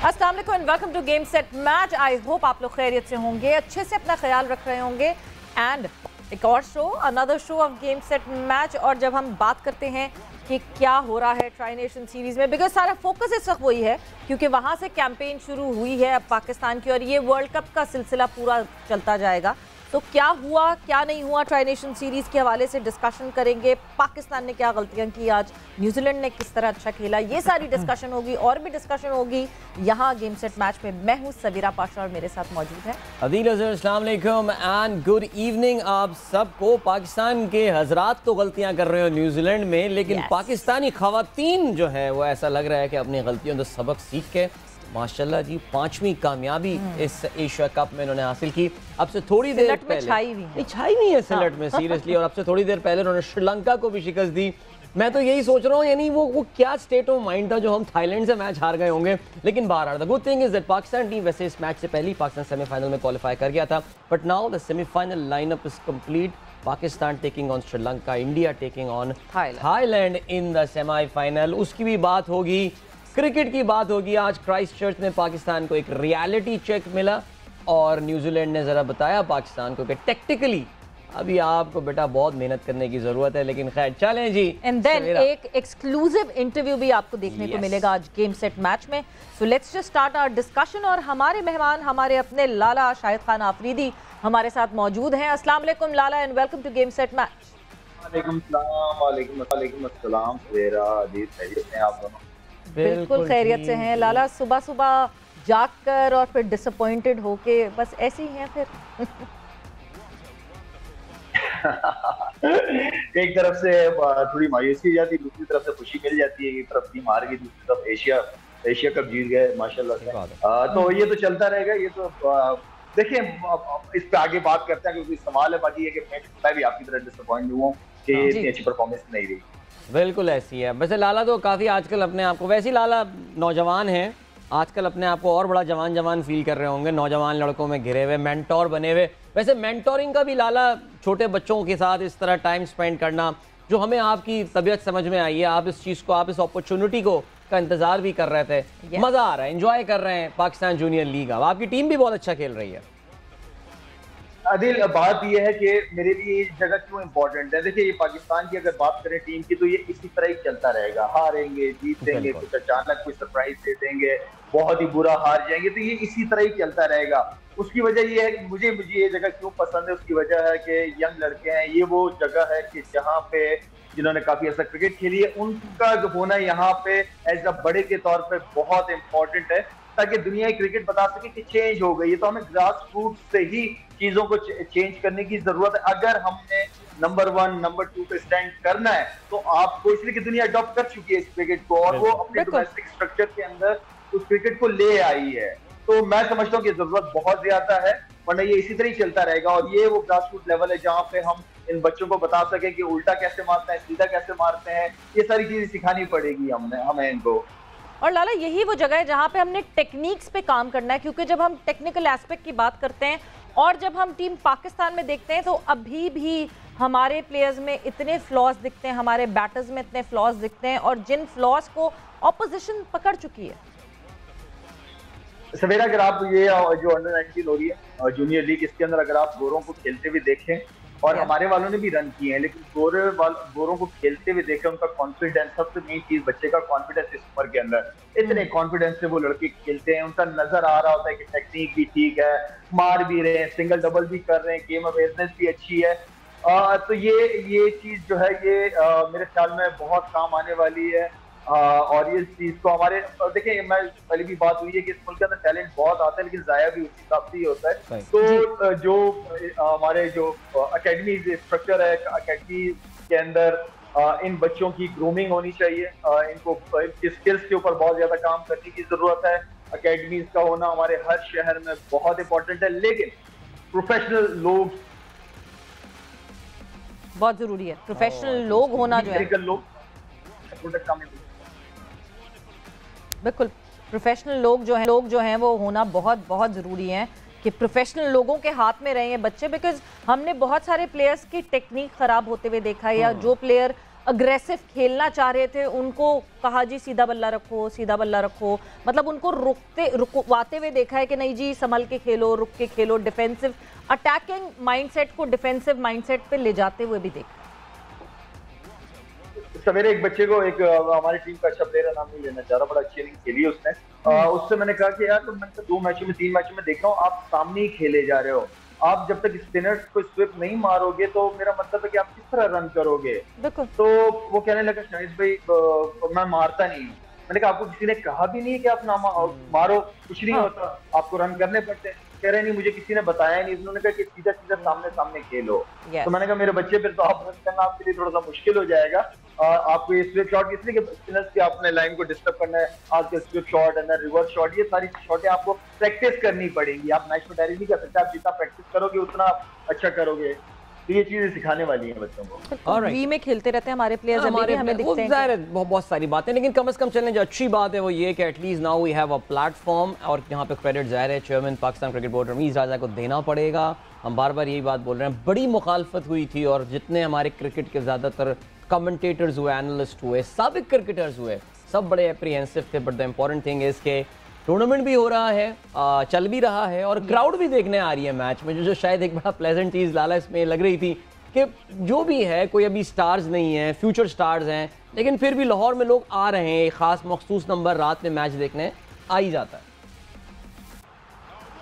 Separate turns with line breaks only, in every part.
अस्सलाम वालेकुम and welcome to game set match. I hope आप लोग खैरियत से होंगे, अच्छे से अपना ख्याल रख रहे होंगे। एंड एक और show, another show off game set match. और जब हम बात करते हैं कि क्या हो रहा है ट्राई नेशन सीरीज़ में, बिकॉज सारा फोकस इस वक्त वही है क्योंकि वहाँ से कैंपेन शुरू हुई है अब पाकिस्तान की, और ये वर्ल्ड कप का सिलसिला पूरा चलता जाएगा। तो क्या हुआ क्या नहीं हुआ ट्राई नेशन सीरीज़ के हवाले से डिस्कशन करेंगे। पाकिस्तान ने क्या गलतियां की आज, न्यूजीलैंड ने किस तरह अच्छा खेला, ये सारी डिस्कशन होगी। और भी डिस्कशन होगी यहाँ गेम सेट मैच में। मैं हूँ सबीरा पाशा और मेरे साथ मौजूद है
अदील अज़हर। अस्सलाम वालेकुम एंड गुड इवनिंग आप सबको। पाकिस्तान के हजरात तो गलतियां कर रहे हो न्यूजीलैंड में, लेकिन पाकिस्तानी खवातीन जो है वो ऐसा लग रहा है कि अपनी गलतियों से सबक सीख के माशाल्लाह जी 5वीं कामयाबी इस एशिया कप में इन्होंने हासिल की। अब से थोड़ी देर पहले छाई नहीं है सिलट में सीरियसली। और अब से थोड़ी देर पहले उन्होंने श्रीलंका को भी शिकस्त दी। मैं तो यही सोच रहा हूँ, यानी वो क्या स्टेट ऑफ माइंड था जो हम थाईलैंड से मैच हार गए होंगे। लेकिन बहरहाल the good thing is that Pakistan team वैसे इस मैच से पहले ही पाकिस्तान सेमीफाइनल में क्वालिफाई कर गया था, but now the semifinal lineup is complete. Pakistan taking on Sri Lanka, India taking on Thailand in the semifinal. उसकी भी बात होगी, क्रिकेट की बात होगी। आज क्राइस्ट चर्च में पाकिस्तान को एक रियलिटी चेक मिला और न्यूजीलैंड ने ज़रा बताया पाकिस्तान को कि टेक्टिकली अभी आपको बेटा बहुत मेहनत करने की ज़रूरत है। लेकिन खैर चलें जी।
एंड देन एक एक्सक्लूसिव इंटरव्यू भी आपको देखने को मिलेगा आज गेम सेट मैच में। So let's just start our discussion. और हमारे मेहमान, हमारे अपने लाला शाहिद खान आफरीदी हमारे साथ मौजूद हैं। अस्सलाम वालेकुम Lala and welcome to game set match.
वालेकुम अस्सलाम सवेरा अदील, खैरियत हैं आप दोनों?
बिल्कुल खैरियत से हैं लाला। सुबह सुबह जाग कर और फिर डिसअपॉइंटेड होके बस ऐसे ही हैं फिर।
एक तरफ से थोड़ी मायूसी हो जाती है, दूसरी तरफ से खुशी मिल जाती है। एक तरफ टीम हार गई, दूसरी तरफ एशिया कप जीत गए माशाल्लाह से। तो ये तो चलता रहेगा। ये तो देखिए इस पे आगे बात करते हैं क्योंकि सवाल है बाकी है कि मैं भी आपकी तरह डिसअपॉइंट हुआ कि इतनी अच्छी परफॉर्मेंस नहीं रही।
बिल्कुल ऐसी है। वैसे लाला तो काफ़ी आजकल अपने आप को, वैसे ही लाला नौजवान हैं, आजकल अपने आप को और बड़ा जवान फील कर रहे होंगे, नौजवान लड़कों में घिरे हुए, मेंटोर बने हुए। वैसे मेंटोरिंग का भी लाला, छोटे बच्चों के साथ इस तरह टाइम स्पेंड करना, जो हमें आपकी तबीयत समझ में आई है, आप इस चीज़ को, आप इस अपॉर्चुनिटी को का इंतजार भी कर रहे थे, मज़ा आ रहा है, एंजॉय कर रहे हैं पाकिस्तान जूनियर लीग। अब आपकी टीम भी बहुत अच्छा खेल रही है।
अदिल, बात यह है कि मेरे लिए ये जगह क्यों इम्पोर्टेंट है। देखिए ये पाकिस्तान की अगर बात करें टीम की, तो ये इसी तरह ही चलता रहेगा। हारेंगे, जीतेंगे, कुछ अचानक कोई सरप्राइज दे देंगे, बहुत ही बुरा हार जाएंगे, तो ये इसी तरह ही चलता रहेगा। उसकी वजह ये है कि मुझे ये जगह क्यों पसंद है। उसकी वजह है कि यंग लड़के हैं। ये वो जगह है कि जहाँ पे जिन्होंने काफी अर्सा क्रिकेट खेली है, उनका जो होना यहाँ पे एज अ बड़े के तौर पे बहुत इंपॉर्टेंट है, ताकि दुनिया की क्रिकेट बता सके कि चेंज हो गई है। तो हमें ग्रास रूट से ही चीजों को चेंज करने की जरूरत है। अगर हमने नंबर 1 नंबर 2 पे स्टैंड करना है तो आपको, इसलिए कि दुनिया अडॉप्ट कर चुकी है इस क्रिकेट को और वो अपने डोमेस्टिक स्ट्रक्चर के अंदर उस क्रिकेट को ले आई है। तो मैं समझता हूँ कि जरूरत बहुत ज्यादा है, वरना ये इसी तरह ही चलता रहेगा। और ये वो ग्रास रूट लेवल है जहाँ पे हम इन बच्चों को बता सके कि उल्टा कैसे मारते हैं, सीधा कैसे मारते हैं। ये सारी चीजें सिखानी पड़ेगी हमें इनको।
और लाला यही वो जगह है जहाँ पे हमने टेक्निक्स पे काम करना है, क्योंकि जब हम टेक्निकल एस्पेक्ट की बात करते हैं और जब हम टीम पाकिस्तान में देखते हैं तो अभी भी हमारे प्लेयर्स में इतने फ्लॉज दिखते हैं, हमारे बैटर्स में इतने फ्लॉज दिखते हैं, और जिन फ्लॉज को ऑपोजिशन पकड़ चुकी है।
सवेरा, अगर आप ये जो अंडर 19 हो रही है जूनियर लीग, इसके अंदर अगर आप गोरों को खेलते हुए देखें, और हमारे वालों ने भी रन किए हैं, लेकिन गोरों को खेलते हुए देखें, उनका कॉन्फिडेंस, सबसे मेन चीज बच्चे का कॉन्फिडेंस इस उम्र के अंदर, इतने कॉन्फिडेंस से वो लड़के खेलते हैं। उनका नजर आ रहा होता है कि टेक्निक भी ठीक है, मार भी रहे हैं, सिंगल डबल भी कर रहे हैं, गेम अवेयरनेस भी अच्छी है। तो ये चीज जो है ये मेरे ख्याल में बहुत काम आने वाली है। और ये चीज को हमारे, देखिए मैं पहले भी बात हुई है कि इस मुल्क के अंदर टैलेंट बहुत आता है, लेकिन जाया भी उसी हिसाब से ही होता है। तो जो हमारे जो अकेडमी स्ट्रक्चर है, अकेडमी के अंदर इन बच्चों की ग्रूमिंग होनी चाहिए। इनको इनकी स्किल्स के ऊपर बहुत ज्यादा काम करने की जरूरत है। अकेडमीज का होना हमारे हर शहर में बहुत इंपॉर्टेंट है, लेकिन प्रोफेशनल लोग
बहुत जरूरी है। प्रोफेशनल लोग होना जो है, बिल्कुल प्रोफेशनल लोग जो हैं वो होना बहुत बहुत ज़रूरी है कि प्रोफेशनल लोगों के हाथ में रहे हैं बच्चे। बिकॉज हमने बहुत सारे प्लेयर्स की टेक्निक ख़राब होते हुए देखा है, या जो प्लेयर अग्रेसिव खेलना चाह रहे थे उनको कहा जी सीधा बल्ला रखो, सीधा बल्ला रखो, मतलब उनको रुकवाते हुए देखा है कि नहीं जी संभल के खेलो, रुक के खेलो, डिफेंसिव अटैकिंग माइंडसेट को डिफेंसिव माइंडसेट पे ले जाते हुए भी देखा।
सवेरे एक बच्चे को, एक हमारी टीम का अच्छा प्लेयर, नाम नहीं लेना चाह रहा, बड़ा अच्छी इनिंग खेली उसने, उससे मैंने कहा कि यार तुम मैंने 2 मैचों में 3 मैचों में देख रहा हूँ आप सामने ही खेले जा रहे हो, आप जब तक स्पिनर्स को स्विप नहीं मारोगे तो मेरा मतलब है कि आप किस तरह रन करोगे। तो वो कहने लगा शाहिद भाई मैं मारता नहीं हूँ। मैंने कहा आपको किसी ने कहा भी नहीं है कि आप ना मारो, कुछ नहीं होता, आपको रन करने पड़ते हैं। कह रहे नहीं मुझे किसी ने बताया नहीं, उन्होंने कहा कि सीधा सीधा सामने सामने खेलो। तो मैंने कहा मेरे बच्चे फिर तो आप रन करना आपके लिए थोड़ा सा मुश्किल हो जाएगा, आपको ये स्विप शॉट इसलिए कि स्पिनर्स की आपने लाइन को डिस्टर्ब करना है, आपके sweep shot and reverse shot, ये सारी शॉटें आपको प्रैक्टिस करनी पड़ेंगी। आप मैच में डायरेक्ट नहीं कर सकते, आप जितना प्रैक्टिस करोगे उतना अच्छा करोगे। तो ये चीजें सिखाने वाली हैं बच्चों को।
वी में खेलते रहते हैं हमारे प्लेयर्स, हमें दिखते हैं
बहुत सारी बातें, लेकिन कम से कम चलने जो अच्छी बात है वो ये कि at least now we have a platform, और यहाँ पे क्रेडिट जाहिर है chairman Pakistan cricket board Rameez Raja को देना पड़ेगा। हम बार बार यही बात बोल रहे हैं, बड़ी मुखालफत हुई थी और जितने हमारे क्रिकेट के ज़्यादातर कमेंटेटर्स हुए, एनालिस्ट हुए, साबिक क्रिकेटर्स हुए, सब बड़े एप्रीहेंसिव थे। But the important thing is के टूर्नामेंट भी हो रहा है, चल भी रहा है और क्राउड भी देखने आ रही है मैच में, जो शायद एक बड़ा प्लेजेंट चीज़ लाला इसमें लग रही थी कि जो भी है कोई अभी स्टार्स नहीं है, फ्यूचर स्टार्स हैं, लेकिन फिर भी लाहौर में लोग आ रहे हैं, एक खास मखसूस नंबर रात में मैच देखने आ ही जाता है।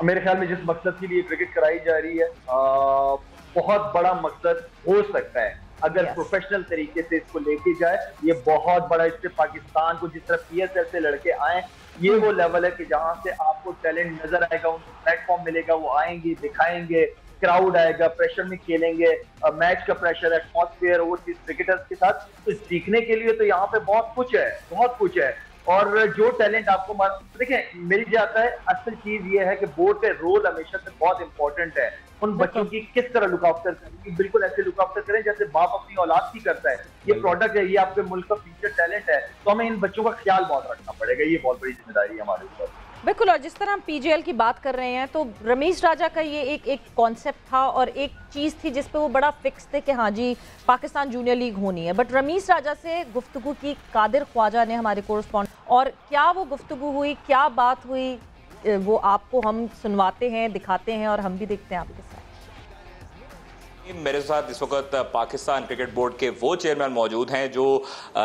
मेरे ख्याल में जिस मकसद के लिए क्रिकेट कराई जा रही है बहुत बड़ा मकसद हो सकता है अगर प्रोफेशनल तरीके से इसको लेके जाए। ये बहुत बड़ा, इससे पाकिस्तान को जिस तरह PSL से लड़के आए, ये वो लेवल है कि जहां से आपको टैलेंट नजर आएगा, उनको प्लेटफॉर्म मिलेगा, वो आएंगे, दिखाएंगे, क्राउड आएगा, प्रेशर में खेलेंगे, मैच का प्रेशर, एटमॉस्फेयर, वो चीज क्रिकेटर्स के साथ। तो सीखने के लिए तो यहाँ पे बहुत कुछ है, बहुत कुछ है। और जो टैलेंट आपको देखिए मिल जाता है, असल चीज ये है कि बोर्ड का रोल हमेशा से बहुत इंपॉर्टेंट है। उन बच्चों की किस तरह लुक आफ्टर करें, बिल्कुल ऐसे लुक आफ्टर करें जैसे बाप अपनी औलाद की करता है। ये प्रोडक्ट है, ये आपके मुल्क का फ्यूचर टैलेंट है, तो हमें इन बच्चों का ख्याल बहुत रखना पड़ेगा। ये बहुत बड़ी जिम्मेदारी है हमारे ऊपर।
बिल्कुल। और जिस तरह हम PGL की बात कर रहे हैं तो रमीज राजा का ये एक कॉन्सेप्ट था और एक चीज़ थी जिस पे वो बड़ा फिक्स थे कि हाँ जी पाकिस्तान जूनियर लीग होनी है। बट रमीज राजा से गुफ्तगू की कादिर ख्वाजा ने, हमारे कोरस्पॉन्डेंट, और क्या वो गुफ्तगू हुई, क्या बात हुई, वो आपको हम सुनवाते हैं, दिखाते हैं और हम भी देखते हैं आपके साथ।
मेरे साथ इस वक्त पाकिस्तान क्रिकेट बोर्ड के वो चेयरमैन मौजूद हैं जो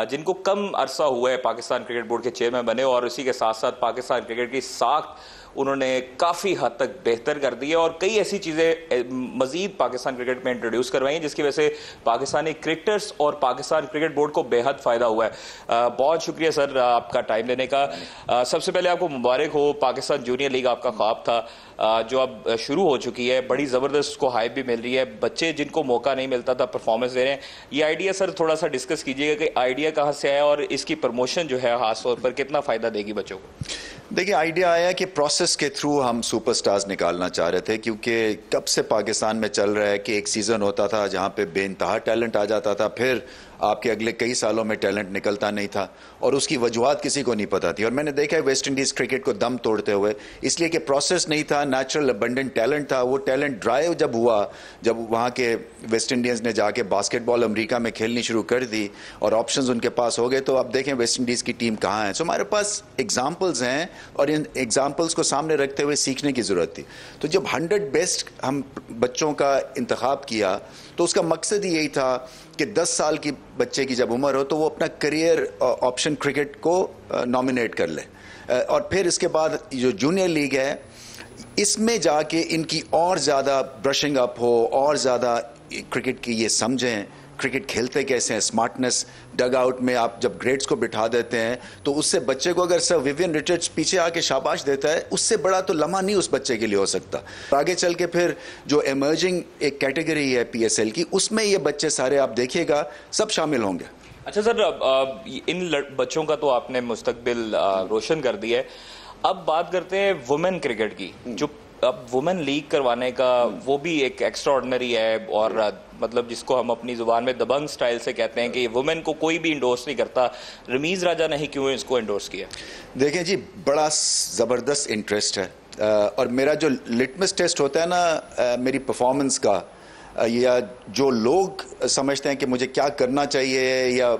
जिनको कम अरसा हुआ है पाकिस्तान क्रिकेट बोर्ड के चेयरमैन बने, और इसी के साथ साथ पाकिस्तान क्रिकेट की साख उन्होंने काफ़ी हद तक बेहतर कर दी है और कई ऐसी चीज़ें मजीद पाकिस्तान क्रिकेट में इंट्रोड्यूस करवाई हैं जिसकी वजह से पाकिस्तानी क्रिकेटर्स और पाकिस्तान क्रिकेट बोर्ड को बेहद फ़ायदा हुआ है। बहुत शुक्रिया सर आपका टाइम देने का। सबसे पहले आपको मुबारक हो, पाकिस्तान जूनियर लीग आपका ख्वाब था जो अब शुरू हो चुकी है, बड़ी ज़बरदस्त उसको हाइप भी मिल रही है, बच्चे जिनको मौका नहीं मिलता था परफॉर्मेंस दे रहे हैं। ये आइडिया सर थोड़ा सा डिस्कस कीजिएगा कि आइडिया कहाँ से आया और इसकी प्रमोशन जो है खास तौर पर कितना फ़ायदा देगी बच्चों को।
देखिए आइडिया आया कि प्रोसेस के थ्रू हम सुपरस्टार्स निकालना चाह रहे थे, क्योंकि कब से पाकिस्तान में चल रहा है कि एक सीज़न होता था जहाँ पे बेइंतहा टैलेंट आ जाता था, फिर आपके अगले कई सालों में टैलेंट निकलता नहीं था और उसकी वजूहत किसी को नहीं पता थी। और मैंने देखा है वेस्ट इंडीज़ क्रिकेट को दम तोड़ते हुए, इसलिए कि प्रोसेस नहीं था, नेचुरल अबंडेंट टैलेंट था। वो टैलेंट ड्राइव जब हुआ, जब वहाँ के वेस्ट इंडीज़ ने जाके बास्केटबॉल अमेरिका में खेलनी शुरू कर दी और ऑप्शंस उनके पास हो गए, तो अब देखें वेस्ट इंडीज़ की टीम कहाँ है। सो हमारे पास एग्जाम्पल्स हैं और इन एग्जाम्पल्स को सामने रखते हुए सीखने की ज़रूरत थी। तो जब 100 बेस्ट हम बच्चों का इंतखाब किया तो उसका मकसद ही यही था कि 10 साल की बच्चे की जब उम्र हो तो वो अपना करियर ऑप्शन क्रिकेट को नॉमिनेट कर ले, और फिर इसके बाद जो जूनियर लीग है इसमें जाके इनकी और ज़्यादा ब्रशिंग अप हो, और ज़्यादा क्रिकेट की ये समझें क्रिकेट खेलते कैसे हैं, स्मार्टनेस। डग आउट में आप जब ग्रेड्स को बिठा देते हैं तो उससे बच्चे को, अगर सर विवियन रिचर्ड्स पीछे आके शाबाश देता है, उससे बड़ा तो लम्हा नहीं उस बच्चे के लिए हो सकता। आगे चल के फिर जो इमर्जिंग एक कैटेगरी है PSL की, उसमें ये बच्चे सारे आप देखिएगा सब शामिल होंगे।
अच्छा सर, इन बच्चों का तो आपने मुस्तकबिल रोशन कर दिया है, अब बात करते हैं वुमेन क्रिकेट की। जो अब वुमेन लीग करवाने का वो भी एक एक्स्ट्रा ऑर्डिनरी है, और मतलब जिसको हम अपनी जुबान में दबंग स्टाइल से कहते हैं कि वुमेन को कोई भी इंडोर्स नहीं करता। रमीज राजा ने ही क्यों इसको इंडोर्स किया?
देखें जी, बड़ा ज़बरदस्त इंटरेस्ट है, और मेरा जो लिटमस टेस्ट होता है ना मेरी परफॉर्मेंस का, या जो लोग समझते हैं कि मुझे क्या करना चाहिए, या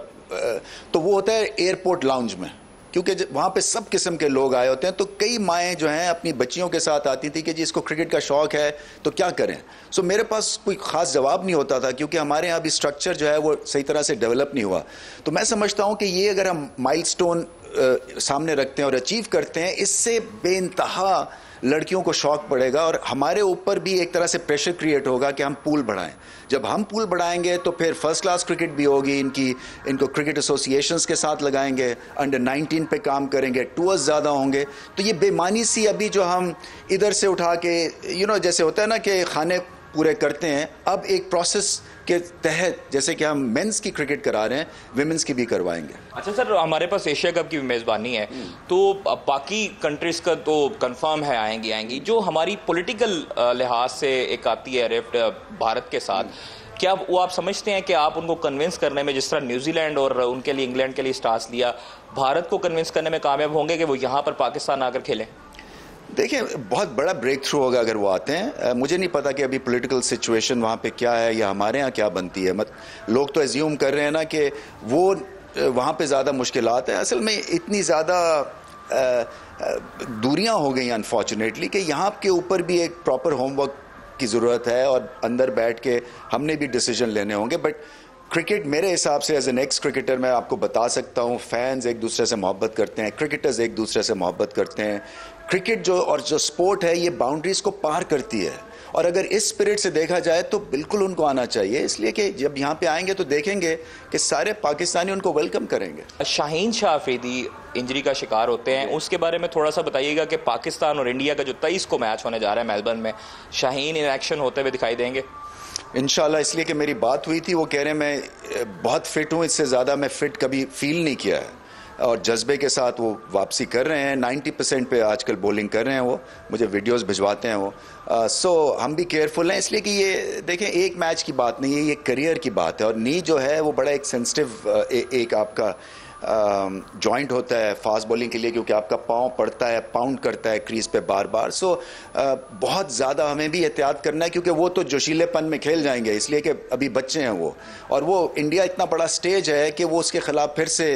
तो वो होता है एयरपोर्ट लाउंज में, क्योंकि वहाँ पे सब किस्म के लोग आए होते हैं। तो कई माएँ जो हैं अपनी बच्चियों के साथ आती थी कि जी इसको क्रिकेट का शौक़ है तो क्या करें। सो मेरे पास कोई ख़ास जवाब नहीं होता था, क्योंकि हमारे यहाँ अभी स्ट्रक्चर जो है वो सही तरह से डेवलप नहीं हुआ। तो मैं समझता हूँ कि ये अगर हम माइलस्टोन सामने रखते हैं और अचीव करते हैं, इससे बेइंतहा लड़कियों को शौक पड़ेगा और हमारे ऊपर भी एक तरह से प्रेशर क्रिएट होगा कि हम पूल बढ़ाएं। जब हम पूल बढ़ाएंगे तो फिर फर्स्ट क्लास क्रिकेट भी होगी, इनको क्रिकेट एसोसिएशंस के साथ लगाएंगे, अंडर 19 पे काम करेंगे, टूर्स ज़्यादा होंगे। तो ये बेमानी सी अभी जो हम इधर से उठा के जैसे होता है ना कि खाने पूरे करते हैं, अब एक प्रोसेस के तहत जैसे कि हम मेंस की क्रिकेट करा रहे हैं, विमेंस की भी करवाएंगे।
अच्छा सर, हमारे पास एशिया कप की मेज़बानी है, तो बाकी कंट्रीज़ का तो कंफर्म है आएंगी। जो हमारी पॉलिटिकल लिहाज से एक आती है रिफ्ट भारत के साथ, क्या वो आप समझते हैं कि आप उनको कन्विंस करने में, जिस तरह न्यूजीलैंड और उनके लिए इंग्लैंड के लिए स्टार्स लिया, भारत को कन्विंस करने में कामयाब होंगे कि वो यहाँ पर पाकिस्तान आकर खेलें?
देखिए, बहुत बड़ा ब्रेक थ्रू होगा अगर वो आते हैं। मुझे नहीं पता कि अभी पॉलिटिकल सिचुएशन वहाँ पे क्या है या हमारे यहाँ क्या बनती है। लोग तो एज्यूम कर रहे हैं ना कि वो वहाँ पे ज़्यादा मुश्किलात है। असल में इतनी ज़्यादा दूरियाँ हो गई अनफॉर्चुनेटली कि यहाँ के ऊपर भी एक प्रॉपर होमवर्क की ज़रूरत है और अंदर बैठ के हमने भी डिसीजन लेने होंगे। बट क्रिकेट मेरे हिसाब से एज एन एक्स क्रिकेटर मैं आपको बता सकता हूँ, फैंस एक दूसरे से मोहब्बत करते हैं, क्रिकेटर्स एक दूसरे से मोहब्बत करते हैं। क्रिकेट जो स्पोर्ट है ये बाउंड्रीज को पार करती है, और अगर इस स्पिरिट से देखा जाए तो बिल्कुल उनको आना चाहिए। इसलिए कि जब यहाँ पे आएंगे तो देखेंगे कि सारे पाकिस्तानी उनको वेलकम करेंगे।
शाहीन शाह अफरीदी इंजरी का शिकार होते हैं, उसके बारे में थोड़ा सा बताइएगा कि पाकिस्तान और इंडिया का जो 23 को मैच होने जा रहा है मेलबर्न में, शाहीन इन एक्शन होते हुए दिखाई देंगे
इंशाल्लाह। इसलिए कि मेरी बात हुई थी, वो कह रहे हैं मैं बहुत फिट हूँ, इससे ज़्यादा मैं फिट कभी फील नहीं किया है, और जज्बे के साथ वो वापसी कर रहे हैं। 90% पे आजकल बॉलिंग कर रहे हैं, वो मुझे वीडियोस भिजवाते हैं वो। सो हम भी केयरफुल हैं, इसलिए कि ये देखें एक मैच की बात नहीं है, ये करियर की बात है। और नी जो है वो बड़ा एक सेंसिटिव एक आपका जॉइंट होता है फास्ट बॉलिंग के लिए, क्योंकि आपका पाँव पड़ता है, पाउंड करता है क्रीज पे बार बार। सो बहुत ज़्यादा हमें भी एहतियात करना है, क्योंकि वो तो जोशीलेपन में खेल जाएंगे, इसलिए कि अभी बच्चे हैं वो। और वो इंडिया इतना बड़ा स्टेज है कि वो उसके खिलाफ फिर से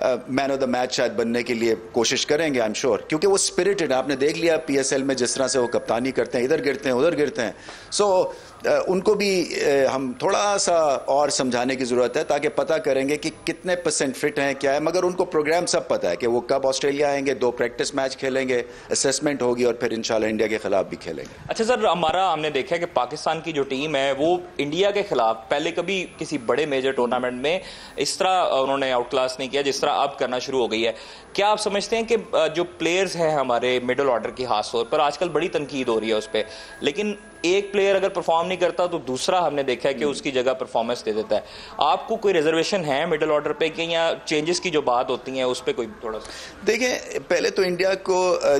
मैन ऑफ द मैच शायद बनने के लिए कोशिश करेंगे, आई एम श्योर, क्योंकि वो स्पिरिटेड है। आपने देख लिया PSL में जिस तरह से वो कप्तानी करते हैं, इधर गिरते हैं उधर गिरते हैं। सो उनको भी हम थोड़ा सा और समझाने की ज़रूरत है, ताकि पता करेंगे कि कितने % फिट हैं, क्या है। मगर उनको प्रोग्राम सब पता है कि वो कब ऑस्ट्रेलिया आएंगे, 2 प्रैक्टिस मैच खेलेंगे, असेसमेंट होगी और फिर इंशाल्लाह इंडिया के खिलाफ भी खेलेंगे।
अच्छा सर, हमने देखा है कि पाकिस्तान की जो टीम है वो इंडिया के खिलाफ पहले कभी किसी बड़े मेजर टूर्नामेंट में इस तरह उन्होंने आउट क्लास नहीं किया जिस तरह अब करना शुरू हो गई है। क्या आप समझते हैं कि जो प्लेयर्स हैं हमारे मिडिल ऑर्डर की, खास तौर पर आजकल बड़ी तनकीद हो रही है उस पर, लेकिन एक प्लेयर अगर परफॉर्म नहीं करता तो दूसरा हमने देखा है कि उसकी जगह परफॉर्मेंस दे देता है। आपको कोई रिजर्वेशन है मिडिल ऑर्डर पे कि या चेंजेस की जो बात होती है उस पर कोई थोड़ा सा?
देखिए, पहले तो इंडिया को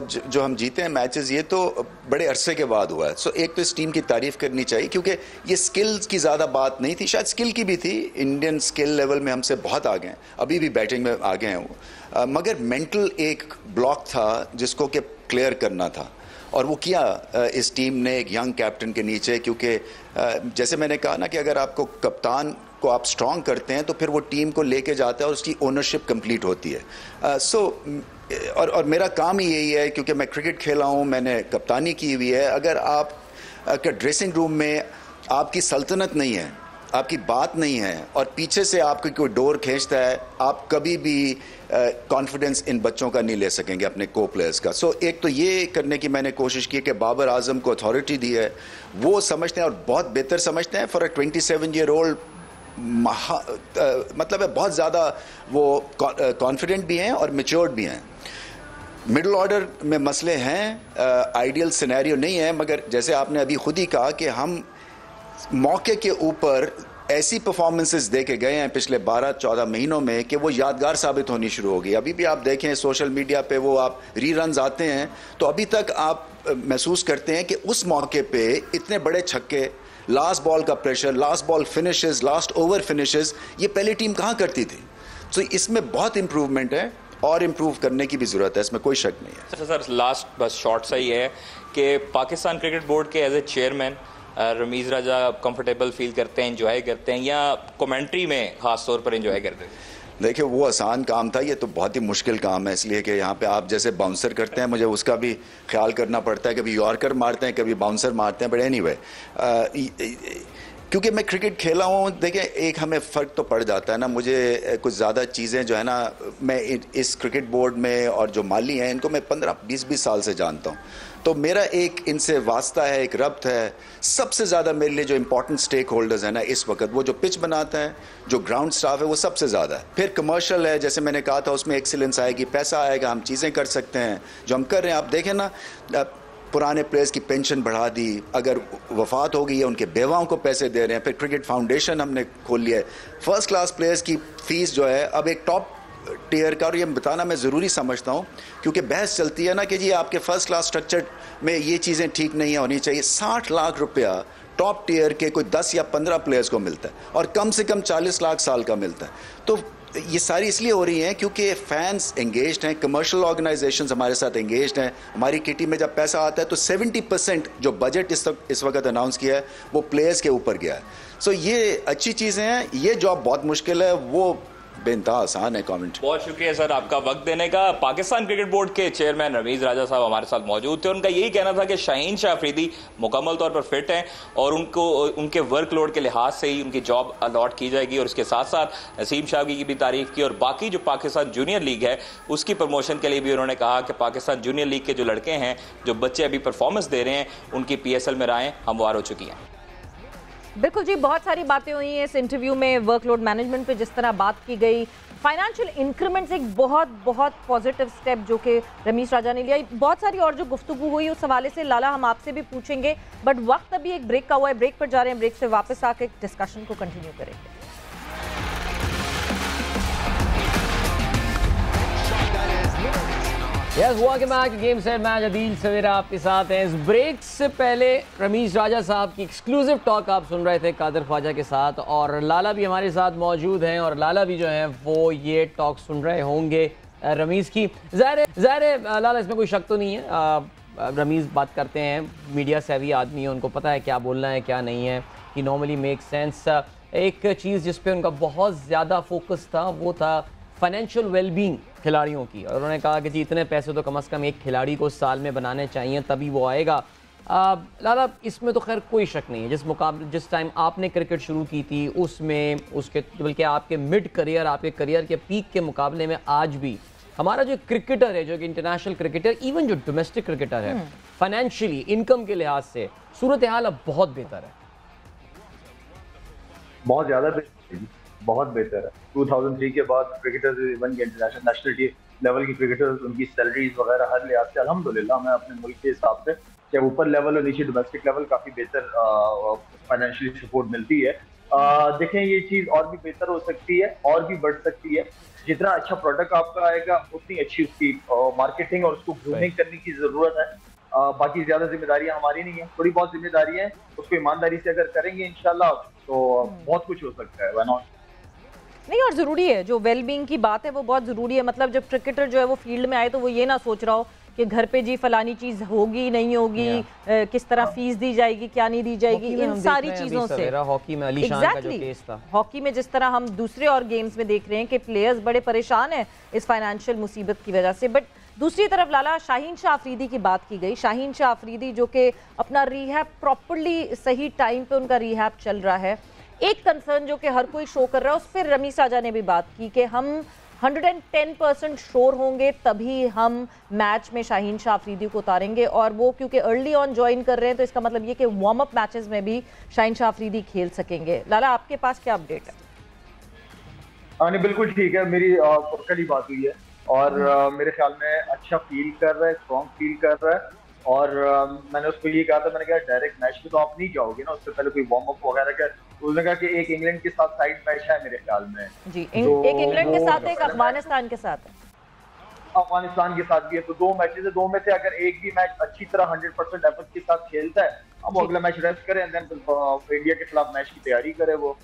जो हम जीते हैं मैचेस, ये तो बड़े अरसे के बाद हुआ है। सो एक तो इस टीम की तारीफ करनी चाहिए, क्योंकि ये स्किल्स की ज़्यादा बात नहीं थी, शायद स्किल की भी थी। इंडियन स्किल लेवल में हमसे बहुत आगे हैं, अभी भी बैटिंग में आगे हैं वो, मगर मेंटल एक ब्लॉक था जिसको कि क्लियर करना था, और वो किया इस टीम ने एक यंग कैप्टन के नीचे। क्योंकि जैसे मैंने कहा ना कि अगर आपको कप्तान को आप स्ट्रांग करते हैं तो फिर वो टीम को लेके जाता है और उसकी ओनरशिप कंप्लीट होती है। और मेरा काम ही यही है, क्योंकि मैं क्रिकेट खेला हूँ, मैंने कप्तानी की हुई है। अगर आप का ड्रेसिंग रूम में आपकी सल्तनत नहीं है, आपकी बात नहीं है, और पीछे से आपको कोई डोर खींचता है, आप कभी भी कॉन्फिडेंस इन बच्चों का नहीं ले सकेंगे, अपने को प्लेयर्स का। सो एक तो ये करने की मैंने कोशिश की कि बाबर आजम को अथॉरिटी दी है, वो समझते हैं और बहुत बेहतर समझते हैं। फॉर अ 27-year-old मतलब है बहुत ज़्यादा वो कॉन्फिडेंट भी हैं और मैच्योर्ड भी हैं। मिडिल ऑर्डर में मसले हैं, आइडियल सिनेरियो नहीं है, मगर जैसे आपने अभी खुद ही कहा कि हम मौके के ऊपर ऐसी परफॉर्मेंसेस दे के गए हैं पिछले 12-14 महीनों में कि वो यादगार साबित होनी शुरू हो गई। अभी भी आप देखें सोशल मीडिया पे वो आप रीरन्स आते हैं तो अभी तक आप महसूस करते हैं कि उस मौके पे इतने बड़े छक्के, लास्ट बॉल का pressure, last ball finishes, last over finishes, ये पहली टीम कहाँ करती थी। तो इसमें बहुत इम्प्रूवमेंट है और इम्प्रूव करने की भी ज़रूरत है, इसमें कोई शक नहीं है।
अच्छा सर, लास्ट बस शॉर्ट सा ही है कि पाकिस्तान क्रिकेट बोर्ड के as a chairman Rameez Raja comfortable feel करते हैं, एंजॉय करते हैं, या कमेंट्री में खास तौर पर एंजॉय करते हैं?
देखिए, वो आसान काम था, ये तो बहुत ही मुश्किल काम है, इसलिए कि यहाँ पे आप जैसे बाउंसर करते हैं, मुझे उसका भी ख्याल करना पड़ता है, कभी यॉर्कर मारते हैं, कभी बाउंसर मारते हैं, बट एनीवे क्योंकि मैं क्रिकेट खेला हूँ, देखिए एक हमें फ़र्क तो पड़ जाता है ना, मुझे कुछ ज़्यादा चीज़ें जो है ना, मैं इस क्रिकेट बोर्ड में और जो माली हैं इनको मैं 15-20 साल से जानता हूँ, तो मेरा एक इनसे वास्ता है, एक रब्त है। सबसे ज़्यादा मेरे लिए जो इंपॉर्टेंट स्टेक होल्डर्स हैं ना इस वक्त, वो जो पिच बनाता है, जो ग्राउंड स्टाफ है, वो सबसे ज़्यादा है। फिर कमर्शियल है, जैसे मैंने कहा था, उसमें एक्सीलेंस आएगी, पैसा आएगा, हम चीज़ें कर सकते हैं जो हम कर रहे हैं। आप देखें ना, पुराने प्लेयर्स की पेंशन बढ़ा दी, अगर वफात हो गई है उनके बेवाओं को पैसे दे रहे हैं, फिर क्रिकेट फाउंडेशन हमने खोल लिया है। फर्स्ट क्लास प्लेयर्स की फ़ीस जो है अब एक टॉप टीयर का, और ये बताना मैं ज़रूरी समझता हूँ क्योंकि बहस चलती है ना कि जी आपके फर्स्ट क्लास स्ट्रक्चर में ये चीज़ें ठीक नहीं होनी चाहिए। 60 लाख रुपया टॉप टीयर के कोई 10 या 15 प्लेयर्स को मिलता है और कम से कम 40 लाख साल का मिलता है। तो ये सारी इसलिए हो रही हैं क्योंकि फैंस एंगेज्ड हैं, कमर्शियल ऑर्गेनाइजेशंस हमारे साथ एंगेज्ड हैं। हमारी किटी में जब पैसा आता है तो 70% जो बजट इस वक्त अनाउंस किया है वो प्लेयर्स के ऊपर गया है। सो ये अच्छी चीज़ें हैं। ये जॉब बहुत मुश्किल है, वो बेनता आसान है। कमेंट। बहुत
शुक्रिया सर आपका वक्त देने का। पाकिस्तान क्रिकेट बोर्ड के चेयरमैन रमीज राजा साहब हमारे साथ मौजूद थे। उनका यही कहना था कि शाहीन शाह अफरीदी मुकम्मल तौर पर फिट हैं और उनको उनके वर्कलोड के लिहाज से ही उनकी जॉब अलॉट की जाएगी, और उसके साथ साथ नसीम शाह की भी तारीफ की, और बाकी जो पाकिस्तान जूनियर लीग है उसकी प्रमोशन के लिए भी उन्होंने कहा कि पाकिस्तान जूनियर लीग के जो लड़के हैं, जो बच्चे अभी परफॉर्मेंस दे रहे हैं, उनकी PSL में राहें हमवार हो चुकी हैं।
बिल्कुल जी, बहुत सारी बातें हुई हैं इस इंटरव्यू में। वर्कलोड मैनेजमेंट पे जिस तरह बात की गई, फाइनेंशियल इंक्रीमेंट्स एक बहुत पॉजिटिव स्टेप जो कि रमीज राजा ने लिया, बहुत सारी और जो गुफ्तगू हुई उस हवाले से लाला हम आपसे भी पूछेंगे, बट वक्त अभी एक ब्रेक का हुआ है, ब्रेक पर जा रहे हैं, ब्रेक से वापस आके डिस्कशन को कंटिन्यू करेंगे।
हुआ कि match game set match Adeel Savera आपके साथ हैं। इस ब्रेक से पहले रमीज राजा साहब की एक्सक्लूसिव टॉक आप सुन रहे थे कादर ख्वाजा के साथ, और लाला भी हमारे साथ मौजूद हैं और लाला भी जो हैं वो ये टॉक सुन रहे होंगे रमीज की। ज़ाहिर लाला, इसमें कोई शक तो नहीं है, रमीज बात करते हैं, मीडिया सेवी आदमी है, उनको पता है क्या बोलना है क्या नहीं है, कि नॉर्मली मेक सेंस। एक चीज़ जिस पे उनका बहुत ज़्यादा फोकस था वो था फाइनेंशियल वेलबींग खिलाड़ियों की, और उन्होंने कहा कि जी इतने पैसे तो कम से कम एक खिलाड़ी को साल में बनाने चाहिए तभी वो आएगा। लाला, इसमें तो खैर कोई शक नहीं है, जिस टाइम आपने क्रिकेट शुरू की थी उसमें उसके बल्कि आपके मिड करियर, आपके करियर के पीक के मुकाबले में आज भी हमारा जो क्रिकेटर है, जो कि इंटरनेशनल क्रिकेटर, इवन जो डोमेस्टिक क्रिकेटर है, फाइनेंशियली इनकम के लिहाज से सूरत हाल अब बहुत बेहतर है,
बहुत ज़्यादा बहुत बेहतर है। 2003 के बाद क्रिकेटर्स इवन के इंटरनेशनल नेशनल लेवल की क्रिकेटर्स, उनकी सैलरीज वगैरह हर लिहाज से अल्हम्दुलिल्लाह मैं अपने मुल्क के हिसाब से चाहे ऊपर लेवल और नीचे डोमेस्टिक लेवल काफ़ी बेहतर फाइनेंशियली सपोर्ट मिलती है। देखें, ये चीज़ और भी बेहतर हो सकती है और भी बढ़ सकती है। जितना अच्छा प्रोडक्ट आपका आएगा उतनी अच्छी उसकी मार्केटिंग और उसको ग्रूमिंग करने की ज़रूरत है। बाकी ज़्यादा जिम्मेदारियाँ हमारी नहीं है, थोड़ी बहुत जिम्मेदारियाँ हैं, उसको ईमानदारी से अगर करेंगे इंशाल्लाह तो बहुत कुछ हो सकता है। Why not?
नहीं, और ज़रूरी है, जो वेलबींग की बात है वो बहुत ज़रूरी है। मतलब जब क्रिकेटर जो है वो फील्ड में आए तो वो ये ना सोच रहा हो कि घर पे जी फलानी चीज़ होगी नहीं होगी, किस तरह फीस दी जाएगी क्या नहीं दी जाएगी, इन सारी चीज़ों से।
हॉकी में अलीशान का जो केस था,
हॉकी में जिस तरह हम दूसरे और गेम्स में देख रहे हैं कि प्लेयर्स बड़े परेशान हैं इस फाइनेंशियल मुसीबत की वजह से। बट दूसरी तरफ लाला, शाहीन शाह अफरीदी की बात की गई। शाहीन शाह अफरीदी जो कि अपना रिहैब प्रॉपर्ली सही टाइम पे उनका रिहैब चल रहा है। एक कंसर्न जो कि हर कोई शो कर रहा है, उस पर रमीज राजा ने भी बात की कि हम 110% श्योर होंगे तभी हम मैच में शाहीन शाह अफरीदी को उतारेंगे, और वो क्योंकि अर्ली ऑन ज्वाइन कर रहे हैं तो इसका मतलब ये कि वार्म अप मैचेस में भी शाहीन शाह अफरीदी खेल सकेंगे। लाला, आपके पास क्या अपडेट है?
नहीं, बिल्कुल ठीक है, मेरी कल ही बात हुई है और मेरे ख्याल में अच्छा फील कर रहा है, स्ट्रॉन्ग फील कर रहा है। और मैंने उसको ये कहा था, मैंने कहा डायरेक्ट मैच में तो आप नहीं जाओगे ना, उससे पहले कोई वार्म अप वगैरह का। उसने कहा कि एक इंग्लैंड के साथ साइड मैच है मेरे ख्याल में
जी, एक इंग्लैंड के साथ है, एक अफगानिस्तान के साथ है,
अफगानिस्तान के साथ भी है। तो 2 मैचेस है, 2 में से अगर एक भी मैच अच्छी तरह 100% एफर्ट के साथ खेलता है, अब अगला मैच रेस्ट करे एंड देन इंडिया के खिलाफ मैच की तैयारी करे वो।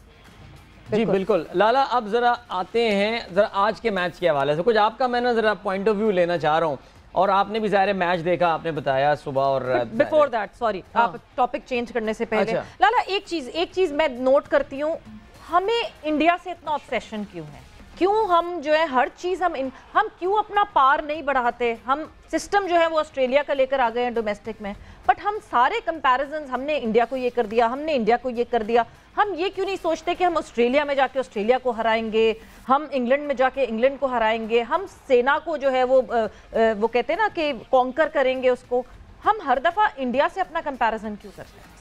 जी बिल्कुल। लाला, अब जरा आते हैं जरा आज के मैच के हवाले से कुछ आपका, मैं ना जरा पॉइंट ऑफ व्यू लेना चाह रहा हूँ। और आपने भी ज़ाहिर मैच देखा, आपने बताया सुबह। और
बिफोर दैट सॉरी, आप टॉपिक चेंज करने से पहले
अच्छा।
लाला एक चीज मैं नोट करती हूँ, हमें इंडिया से इतना ऑब्सेशन क्यों है? क्यों हम जो है हर चीज हम क्यों अपना पार नहीं बढ़ाते? हम सिस्टम जो है वो ऑस्ट्रेलिया का लेकर आ गए हैं डोमेस्टिक में, बट हम सारे कंपैरिजंस, हमने इंडिया को ये कर दिया, हमने इंडिया को ये कर दिया, हम ये क्यों नहीं सोचते कि हम ऑस्ट्रेलिया में जाके ऑस्ट्रेलिया को हराएंगे, हम इंग्लैंड में जाके इंग्लैंड को हराएंगे, हम सेना को जो है वो कहते हैं ना कि कॉन्कर करेंगे उसको। हम हर दफा इंडिया से अपना कंपैरिजन क्यों करते हैं?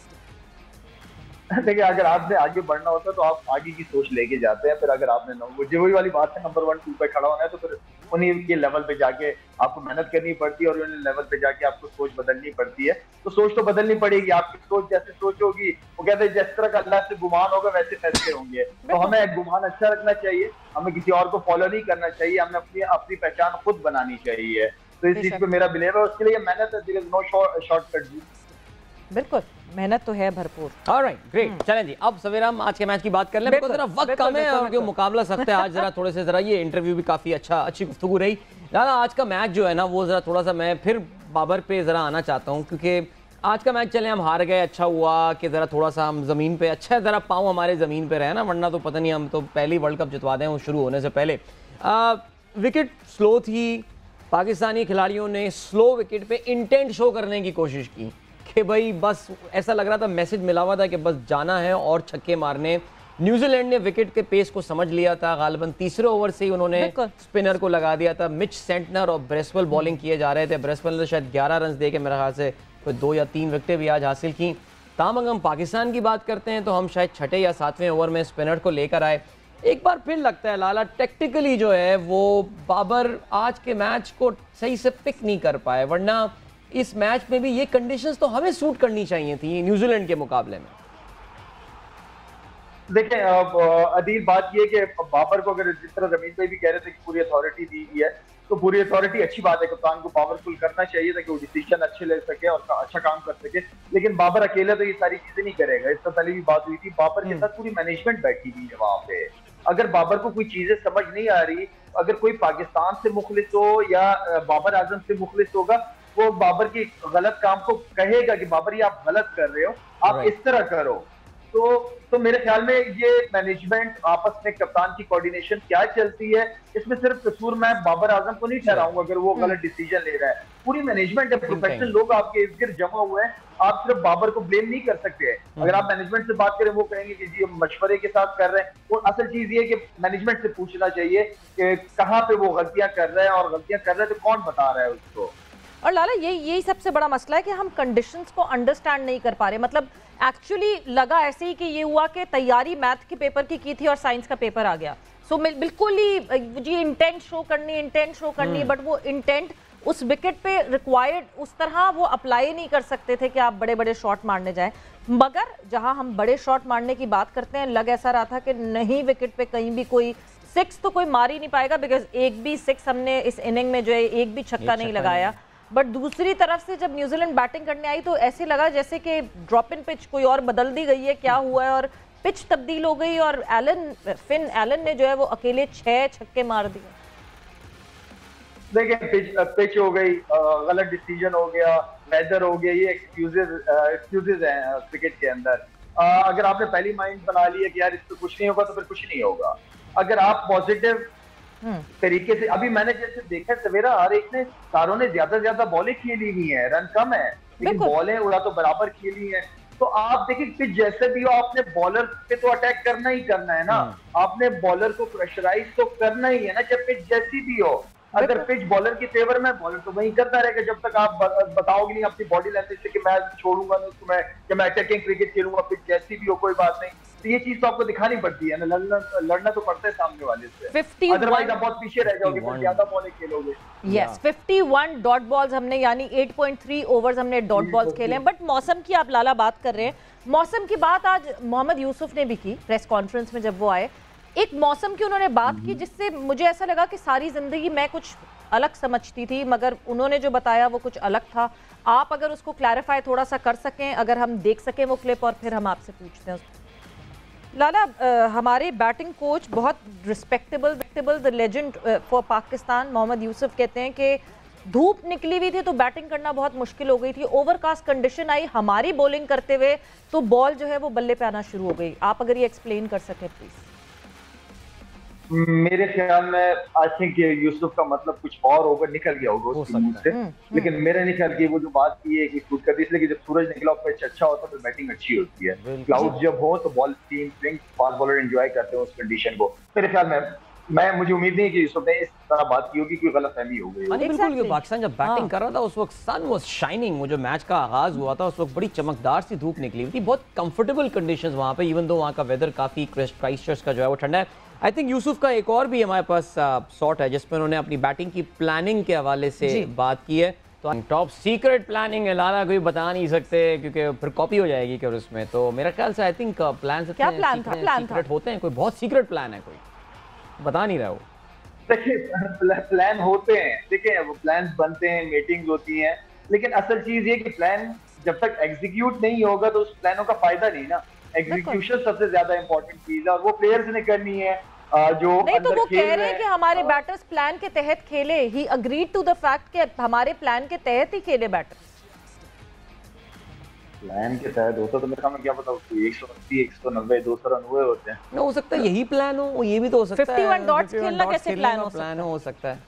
देखिए, अगर आपने आगे बढ़ना होता है तो आप आगे की सोच लेके जाते हैं। फिर अगर आपने जो वही वाली बात है, नंबर 1 2 पे खड़ा होना है, तो फिर उन्हीं के लेवल पे जाके आपको मेहनत करनी पड़ती है और उन्हीं लेवल पे जाके आपको सोच बदलनी पड़ती है। तो सोच तो बदलनी पड़ेगी, आपकी सोच जैसे सोच होगी, वो कहते हैं जिस तरह का अल्लाह से गुमान होगा वैसे फैसले होंगे। तो हमें गुमान अच्छा रखना चाहिए, हमें किसी और को फॉलो नहीं करना चाहिए, हमें अपनी पहचान खुद बनानी चाहिए। तो इस चीज पे मेरा बिलीव है, उसके लिए मेहनत है, देयर इज नो शॉर्टकट।
बिल्कुल मेहनत तो है भरपूर।
Alright, great. चलें जी, अब सवेरा हम आज के मैच की बात कर लें। बिल्कुल जरा वक्त कम है और क्यों मुकाबला सख्त है आज, जरा थोड़े से जरा ये इंटरव्यू भी काफी अच्छी गुफ्तगू रही। दादा आज का मैच जो है ना वो जरा थोड़ा सा मैं फिर बाबर पे जरा आना चाहता हूँ, क्योंकि आज का मैच चले हम हार गए, अच्छा हुआ कि जरा थोड़ा सा हम जमीन पे अच्छा जरा पाँव हमारे जमीन पे रहे ना, वरना तो पता नहीं हम तो पहली वर्ल्ड कप जितवा दें वो शुरू होने से पहले। विकेट स्लो थी, पाकिस्तानी खिलाड़ियों ने स्लो विकेट पे इंटेंट शो करने की कोशिश की कि भाई बस ऐसा लग रहा था, मैसेज मिला हुआ था कि बस जाना है और छक्के मारने। न्यूजीलैंड ने विकेट के पेस को समझ लिया था, गालिबन तीसरे ओवर से ही उन्होंने स्पिनर को लगा दिया था। मिच सेंटनर और ब्रेसवेल बॉलिंग किए जा रहे थे। ब्रेसवेल ने शायद 11 रन दे के मेरे ख्याल से कोई 2 या 3 विकेटें भी आज हासिल की। ताम अगर हम पाकिस्तान की बात करते हैं तो हम शायद 6 या 7वें ओवर में स्पिनर को लेकर आए। एक बार फिर लगता है लाला टेक्टिकली जो है वो बाबर आज के मैच को सही से पिक नहीं कर पाए, वरना इस मैच में भी ये कंडीशंस तो हमें सूट करनी चाहिए थी न्यूजीलैंड के मुकाबले में।
देखिए अदील, बात ये कि बाबर को अगर जिस तरह जमीन पे भी कह रहे थे कि पूरी अथॉरिटी दी गई है, तो पूरी अथॉरिटी अच्छी बात है, कप्तान को पावरफुल करना चाहिए ताकि वो डिसीजन अच्छे ले सके और अच्छा काम कर सके। लेकिन बाबर अकेले तो ये सारी चीजें नहीं करेगा। इससे पहले भी बात हुई थी, बाबर के साथ पूरी मैनेजमेंट बैठी हुई है वहां पे। अगर बाबर को कोई चीजें समझ नहीं आ रही, अगर कोई पाकिस्तान से मुखलिस हो या बाबर आजम से मुखलिस होगा, वो बाबर की गलत काम को कहेगा कि बाबर ये आप गलत कर रहे हो, आप इस तरह करो। तो मेरे ख्याल में ये मैनेजमेंट आपस में कप्तान की कोऑर्डिनेशन क्या चलती है, इसमें सिर्फ कसूर मैं बाबर आजम को नहीं ठहराऊंगा अगर वो गलत डिसीजन ले रहा है। पूरी मैनेजमेंट है, प्रोफेशनल लोग आपके इर्द गिर्द जमा हुए हैं, आप सिर्फ बाबर को ब्लेम नहीं कर सकते। अगर आप मैनेजमेंट से बात करें, वो कहेंगे कि जी हम मशवरे के साथ कर रहे हैं। और असल चीज ये कि मैनेजमेंट से पूछना चाहिए कि कहाँ पे वो गलतियां कर रहे हैं, और गलतियां कर रहे हैं तो कौन बता रहा है उसको।
और लाला यही सबसे बड़ा मसला है कि हम कंडीशंस को अंडरस्टैंड नहीं कर पा रहे। मतलब एक्चुअली लगा ऐसे ही कि ये हुआ कि तैयारी मैथ के पेपर की थी और साइंस का पेपर आ गया। सो बिल्कुल ही जी इंटेंट शो करनी, बट वो इंटेंट उस विकेट पे रिक्वायर्ड उस तरह वो अप्लाई नहीं कर सकते थे कि आप बड़े बड़े शॉट मारने जाएं। मगर जहां हम बड़े शॉट मारने की बात करते हैं, लग ऐसा रहा था कि नहीं, विकेट पे कहीं भी कोई 6 तो कोई मार ही नहीं पाएगा, बिकॉज एक भी 6 हमने इस इनिंग में जो है एक भी छक्का नहीं लगाया। बट दूसरी तरफ से जब न्यूजीलैंड बैटिंग करने आई तो ऐसे लगा जैसे कि ड्रॉप इन पिच कोई और बदल दी गई है, क्या हुआ है, और पिच तब्दील हो गई और फिन एलन ने जो है वो अकेले 6 छक्के मार दिए।
देखिए पिच हो गई, गलत डिसीजन हो गया, वेदर हो गया, ये एक्सक्यूजेज हैं क्रिकेट के अंदर। अगर आपने पहली माइंड बना लिया कि यार इससे कुछ नहीं होगा तो फिर कुछ नहीं होगा। अगर आप पॉजिटिव तरीके से, अभी मैंने जैसे देखा सवेरा हर एक ने सारों ने ज्यादा बॉलें खेली हुई है, रन कम है लेकिन बॉलें उड़ा तो बराबर खेली है। तो आप देखिए पिच जैसे भी हो, आपने बॉलर पे तो अटैक करना ही करना है ना, आपने बॉलर को प्रेशराइज तो करना ही है ना, चाहे पिच जैसी भी हो। अगर पिच बॉलर की फेवर में, बॉलर तो वही करता रहेगा जब तक आप बताओगे नहीं अपनी बॉडी लैंग्वेज से कि मैं छोड़ूंगा नहीं उसको, मैं अटैकिंग क्रिकेट खेलूंगा, पिच जैसी भी हो कोई बात नहीं। तो ये चीज तो आपको दिखानी पड़ती है ना, लड़ना तो पड़ता है सामने वाले से, अदरवाइज आप बहुत पीछे रह जाओगे, फिर ज्यादा बॉलें खेलोगे।
यस, 51 डॉट बॉल्स हमने, यानी 8.3 ओवर्स हमने डॉट बॉल्स खेले हैं। बट मौसम की आप लाला बात कर रहे हैं, मौसम की बात आज मोहम्मद यूसुफ ने भी की प्रेस कॉन्फ्रेंस में जब वो आए। एक मौसम की उन्होंने बात की जिससे मुझे ऐसा लगा कि सारी जिंदगी मैं कुछ अलग समझती थी, मगर उन्होंने जो बताया वो कुछ अलग था। आप अगर उसको क्लैरिफाई थोड़ा सा कर सकें, अगर हम देख सकें वो क्लिप, और फिर हम आपसे पूछते हैं। लाला, हमारे बैटिंग कोच बहुत respectable the legend for Pakistan Mohammad Yousuf कहते हैं कि धूप निकली हुई थी तो बैटिंग करना बहुत मुश्किल हो गई थी, ओवरकास्ट कंडीशन आई हमारी बॉलिंग करते हुए तो बॉल जो है वो बल्ले पे आना शुरू हो गई। आप अगर ये एक्सप्लेन कर सके प्लीज।
मेरे ख्याल में आई थिंक यूसुफ का मतलब कुछ और ओवर निकल गया होगा उसके मुंह से, लेकिन मेरे नहीं ख्याल की वो जो बात की है कि शूट कर दी, इसलिए कि जब सूरज निकला पिच अच्छा होता है तो बैटिंग अच्छी होती है। क्लाउड जब हो तो ball team swing fast bowler enjoy करते हैं उस कंडीशन को। मेरे ख्याल में मुझे उम्मीद नहीं कि यूसुफ ने इस तरह बात की होगी, कोई गलतफहमी हो गई।
बिल्कुल, पाकिस्तान जब बैटिंग कर रहा था उस वक्त सन वाज शाइनिंग, वो जो मैच का आगाज हुआ था उस वक्त बड़ी चमकदार सी धूप निकली हुई थी, बहुत कंफर्टेबल कंडीशंस वहां पे, इवन दो वहां का वेदर काफी क्राइस्टचर्च का जो है वो ठंडा है। आई थिंक यूसुफ का एक और भी हमारे पास शॉट है जिसमें उन्होंने अपनी बैटिंग की प्लानिंग के हवाले से बात की है। तो टॉप सीक्रेट प्लानिंग है लाला, कोई बता नहीं सकते क्योंकि फिर कॉपी हो जाएगी क्या उसमें। तो मेरा ख्याल से आई थिंक प्लान सीक्रेट होते हैं, कोई बहुत सीक्रेट प्लान है, कोई बता नहीं रहा हो।
देखिए प्लान होते हैं, देखिए वो प्लान बनते हैं, मीटिंग्स होती हैं, लेकिन असल चीज ये कि प्लान जब तक एग्जीक्यूट नहीं होगा तो उस प्लानों का फायदा नहीं ना। एग्जीक्यूशन सबसे ज्यादा इंपॉर्टेंट चीज है और वो प्लेयर्स ने करनी है जो
नहीं। तो वो कह रहे हैं कि हमारे बैटर्स प्लान के तहत खेले, ही अग्रीड टू द फैक्ट कि हमारे प्लान के तहत ही खेले बैटर्स।
प्लान के तहत होता तो मेरे ख्याल में क्या पता 180 190 200 रन हुए होते हैं।
हो सकता है यही प्लान हो, ये भी तो हो सकता है
51 डॉट्स खेलना कैसे प्लान हो सकता है।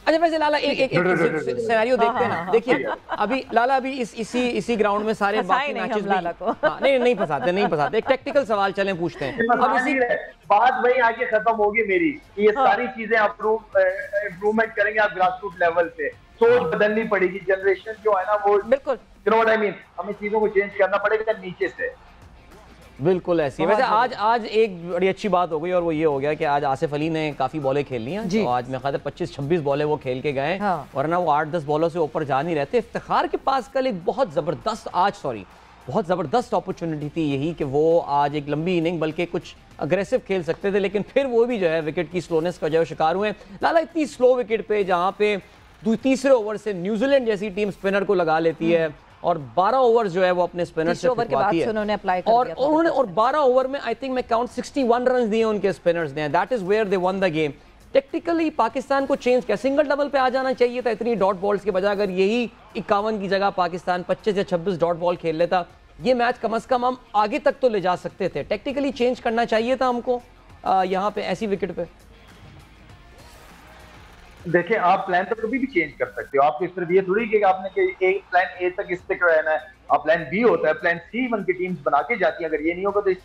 अच्छा वैसे लाला एक सिनेरियो देखते हैं ना, देखिए अभी लाला अभी इसी ग्राउंड में सारे बाकी मैचेस लाला को नहीं फंसाते। एक टेक्निकल सवाल चलें पूछते हैं।
अब इसी बात वही आगे खत्म होगी मेरी, ये सारी चीजें इम्प्रूवमेंट करेंगे आप ग्रासरूट लेवल पे, सोच बदलनी पड़ेगी, जनरेशन जो है ना वो बिल्कुल you know what I mean, हमें चीजों को चेंज करना पड़ेगा नीचे से।
बिल्कुल ऐसी है। वैसे आज एक बड़ी अच्छी बात हो गई और वो ये हो गया कि आज आसिफ अली ने काफी बॉलें खेल ली हैं, तो आज मेरे ख्याल 25-26 बॉलें वो खेल के गए, और ना वो 8-10 बॉलों से ऊपर जा नहीं रहते। इफ्तिखार के पास कल एक बहुत जबरदस्त अपॉर्चुनिटी थी यही कि वो आज एक लंबी इनिंग बल्कि कुछ अग्रेसिव खेल सकते थे, लेकिन फिर वो भी जो है विकेट की स्लोनेस का जो है शिकार हुए। लाला इतनी स्लो विकेट पे जहाँ पे तीसरे ओवर से न्यूजीलैंड जैसी टीम स्पिनर को लगा लेती है और 12 ओवर जो है वो अपने स्पिनर से फिरवाती है,
उन्होंने अप्लाई कर दिया था।
और 12 ओवर में आई थिंक मैं काउंट 61 रन दिए उनके स्पिनर्स ने, that is where they won the game. Technically Pakistan को चेंज क्या, सिंगल डबल पे आ जाना चाहिए था इतनी डॉट बॉल्स के बजाय। अगर यही 51 की जगह पाकिस्तान 25 या 26 डॉट बॉल खेल लेता, ये मैच कम से कम हम आगे तक तो ले जा सकते थे। टेक्निकली चेंज करना चाहिए था हमको यहाँ पे ऐसी विकेट पे।
देखिए आप प्लान तो कभी भी चेंज कर सकते हो, आपको सिर्फ ये थोड़ी कि आपने कि एक प्लान ए तक स्टिक रहना है, आप प्लान बी होता है, प्लान सी वन की टीम्स बना के जाती है। अगर ये नहीं होगा तो इस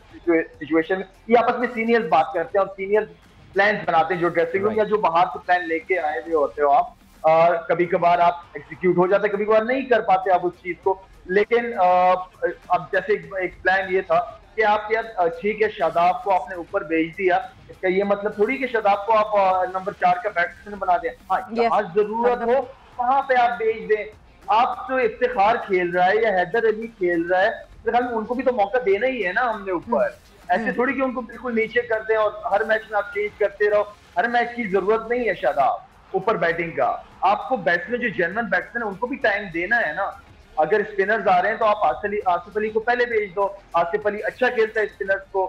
सिचुएशन ये आपस में सीनियर्स बात करते हैं और सीनियर्स प्लान बनाते हैं, जो ड्रेसिंग रूम या जो बाहर से प्लान लेके आए हुए होते हो आप, और कभी कभार आप एग्जीक्यूट हो जाते, कभी कभार नहीं कर पाते आप उस चीज को। लेकिन अब जैसे एक प्लान ये था कि आप यार ठीक है शादाब को आपने ऊपर भेज दिया, इसका ये मतलब थोड़ी कि शादाब को आप नंबर 4 का बैट्समैन बना दें। हाँ जहाँ जरूरत हो वहां पे आप भेज दें। आप तो इफ्तिखार खेल रहा है या हैदर अली खेल रहा है, उनको भी तो मौका देना ही है ना हमने ऊपर। ऐसे थोड़ी कि उनको बिल्कुल नीचे कर दें और हर मैच में आप चेंज करते रहो। हर मैच की जरूरत नहीं है शादाब ऊपर बैटिंग का, आपको बैट्समैन जो जनरल बैट्समैन है उनको भी टाइम देना है ना। अगर स्पिनर्स आ रहे हैं तो आप आसिफ अली को पहले भेज दो, आसिफ अली अच्छा खेलता है स्पिनर्स को।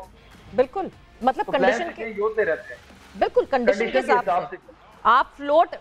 बिल्कुल मतलब
तो
कंडीशन के
होते रहते हैं,
बिल्कुल कंडीशन के हिसाब से आप फ्लोट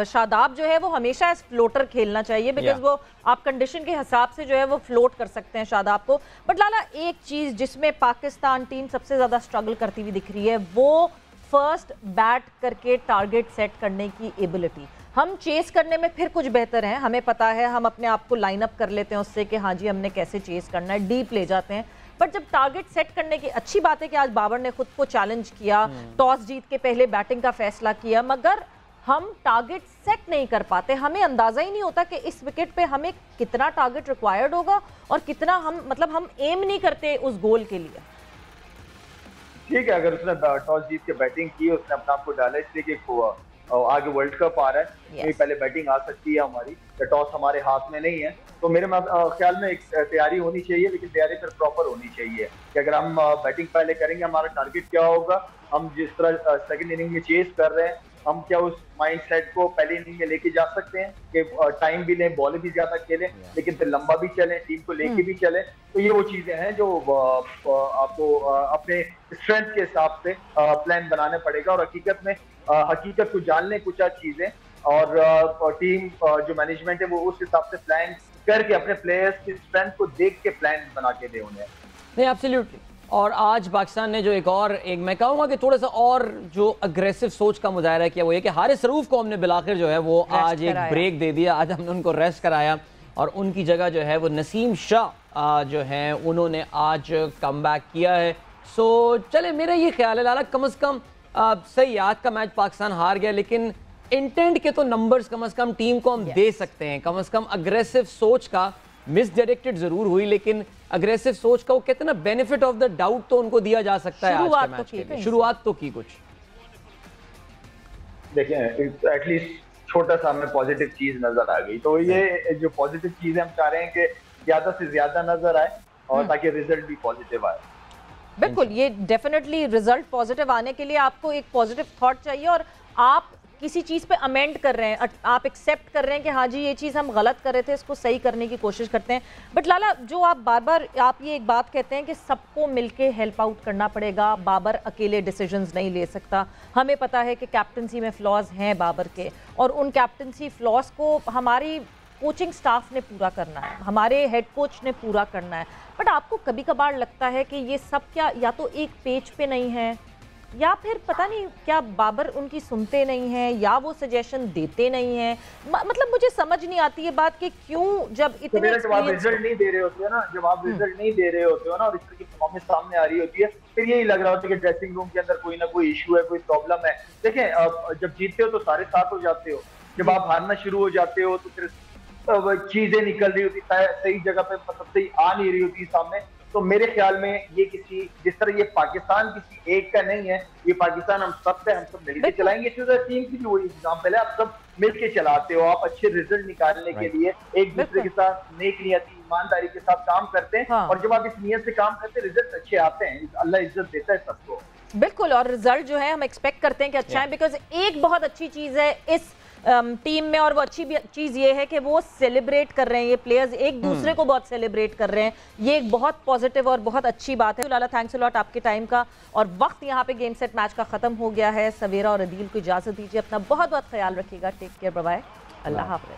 शादाब जो है वो हमेशा एज फ्लोटर खेलना चाहिए, बिकॉज वो आप कंडीशन के हिसाब से जो है वो फ्लोट कर सकते हैं शादाब को। बट लाला एक चीज जिसमें पाकिस्तान टीम सबसे ज्यादा स्ट्रगल करती हुई दिख रही है वो फर्स्ट बैट करके टारगेट सेट करने की एबिलिटी। हम चेस करने में फिर कुछ बेहतर हैं, हमें पता है, हम अपने आप को लाइन अप कर लेते हैं उससे कि हाँ जी हमने कैसे चेस करना है, डीप ले जाते हैं। बट जब टारगेट सेट करने की अच्छी बात है कि आज बाबर ने खुद को चैलेंज किया, टॉस जीत के पहले बैटिंग का फैसला किया, मगर हम टारगेट सेट नहीं कर पाते। हमें अंदाजा ही नहीं होता कि इस विकेट पे हमें कितना टारगेट रिक्वायर्ड होगा और कितना हम एम नहीं करते उस गोल के लिए।
ठीक है, अगर उसने टॉस जीत के बैटिंग की, उसने अपना आपको डाला, इसलिए कि आगे वर्ल्ड कप आ रहा है, yes. पहले बैटिंग आ सकती है हमारी, टॉस हमारे हाथ में नहीं है, तो मेरे ख्याल में एक तैयारी होनी चाहिए, लेकिन तैयारी फिर प्रॉपर होनी चाहिए कि अगर हम बैटिंग पहले करेंगे हमारा टारगेट क्या होगा। हम जिस तरह सेकंड इनिंग में चेस कर रहे हैं, हम क्या उस माइंड सेट को पहले इनिंग में लेके जा सकते हैं कि टाइम भी लें, बॉल भी ज्यादा खेलें, लेकिन फिर लंबा भी चलें, टीम को लेके भी चलें। तो ये वो चीजें हैं जो आपको अपने स्ट्रेंथ के हिसाब से प्लान बनाना पड़ेगा, और हकीकत में हकीकत को जान लें कुछ चीजें, और टीम जो मैनेजमेंट है वो उस हिसाब से प्लान करके अपने प्लेयर्स की स्ट्रेंथ को देख के प्लान बना के दे उन्हें।
नहीं, एब्सोल्युटली। और आज पाकिस्तान ने जो एक मैं कहूँगा कि थोड़ा सा और जो अग्रेसिव सोच का मुजाहरा किया वो ये कि हारिस रऊफ को हमने बिलाखिर जो है वो आज एक ब्रेक दे दिया। आज हमने उनको रेस्ट कराया और उनकी जगह जो है वो नसीम शाह जो है उन्होंने आज कम बैक किया है। सो चले, मेरा ये ख्याल है लाला, कम से कम सही आज का मैच पाकिस्तान हार गया, लेकिन इंटेंट के तो नंबर्स कम से कम टीम को हम दे सकते हैं। कम से कम अग्रेसिव सोच का मिसडायरेक्टेड जरूर हुई, लेकिन अग्रेसिव सोच का वो कहते हैं ना बेनिफिट ऑफ द डाउट तो उनको दिया जा सकता है। शुरुआत तो की कुछ
देखें, एटलीस्ट छोटा सा हमें पॉजिटिव चीज नजर आ गई। तो ये जो पॉजिटिव चीज हम चाह रहे हैं कि ज्यादा से ज्यादा नजर आए और ताकि रिजल्ट भी पॉजिटिव आए।
बिल्कुल, ये डेफिनेटली रिजल्ट पॉजिटिव आने के लिए आपको एक पॉजिटिव थॉट चाहिए, और आप किसी चीज़ पे अमेंड कर रहे हैं, आप एक्सेप्ट कर रहे हैं कि हाँ जी ये चीज़ हम गलत कर रहे थे, इसको सही करने की कोशिश करते हैं। बट लाला, जो आप बार बार आप ये एक बात कहते हैं कि सबको मिलके हेल्प आउट करना पड़ेगा, बाबर अकेले डिसीजंस नहीं ले सकता। हमें पता है कि कैप्टनसी में फ्लॉज हैं बाबर के, और उन कैप्टनसी फ्लॉज को हमारी कोचिंग स्टाफ ने पूरा करना है, हमारे हेड कोच ने पूरा करना है। बट आपको कभी कभार लगता है कि ये सब क्या या तो एक पेज पे नहीं है, या फिर पता नहीं क्या बाबर उनकी सुनते नहीं हैं, या वो सजेशन देते नहीं हैं। मतलब मुझे समझ नहीं आती ये बात कि क्यों जब इतने
जब आप रिजल्ट नहीं दे रहे होते हो ना, जब आप रिजल्ट नहीं दे रहे होते हो ना और इस तरह की परफॉर्मेंस सामने आ रही होती है, फिर यही लग रहा होता है कि ड्रेसिंग रूम के अंदर कोई ना कोई इशू है, कोई प्रॉब्लम है। देखें, जब जीतते हो तो सारे साथ हो जाते हो, जब आप हारना शुरू हो जाते हो तो फिर चीजें निकल रही होती, सही जगह पे मतलब सही आ नहीं रही होती सामने। तो मेरे ख्याल में ये किसी, जिस तरह ये पाकिस्तान किसी एक का नहीं है, ये पाकिस्तान हम सब से, हम सब मिलकर चलाएंगे। टीम की भी वही एग्जाम्पल है, आप सब मिलकर चलाते हो, आप अच्छे रिजल्ट निकालने के लिए एक दूसरे के साथ नेक नियती ईमानदारी के साथ काम करते हैं। और जब आप इस नियत से काम करते हैं रिजल्ट अच्छे आते हैं, अल्लाह इज्जत देता है सबको।
बिल्कुल, और रिजल्ट जो है हम एक्सपेक्ट करते हैं कि अच्छा है, बिकॉज एक बहुत अच्छी चीज है इस टीम में, और वो अच्छी चीज ये है कि वो सेलिब्रेट कर रहे हैं, ये प्लेयर्स एक दूसरे को बहुत सेलिब्रेट कर रहे हैं। ये एक बहुत पॉजिटिव और बहुत अच्छी बात है। लाला, थैंक्स अ लॉट आपके टाइम का, और वक्त यहाँ पे गेम सेट मैच का खत्म हो गया है। सवेरा और अदील को इजाजत दीजिए, अपना बहुत बहुत ख्याल रखिएगा। टेक केयर, बाय बाय, अल्लाह हाफ़िज़।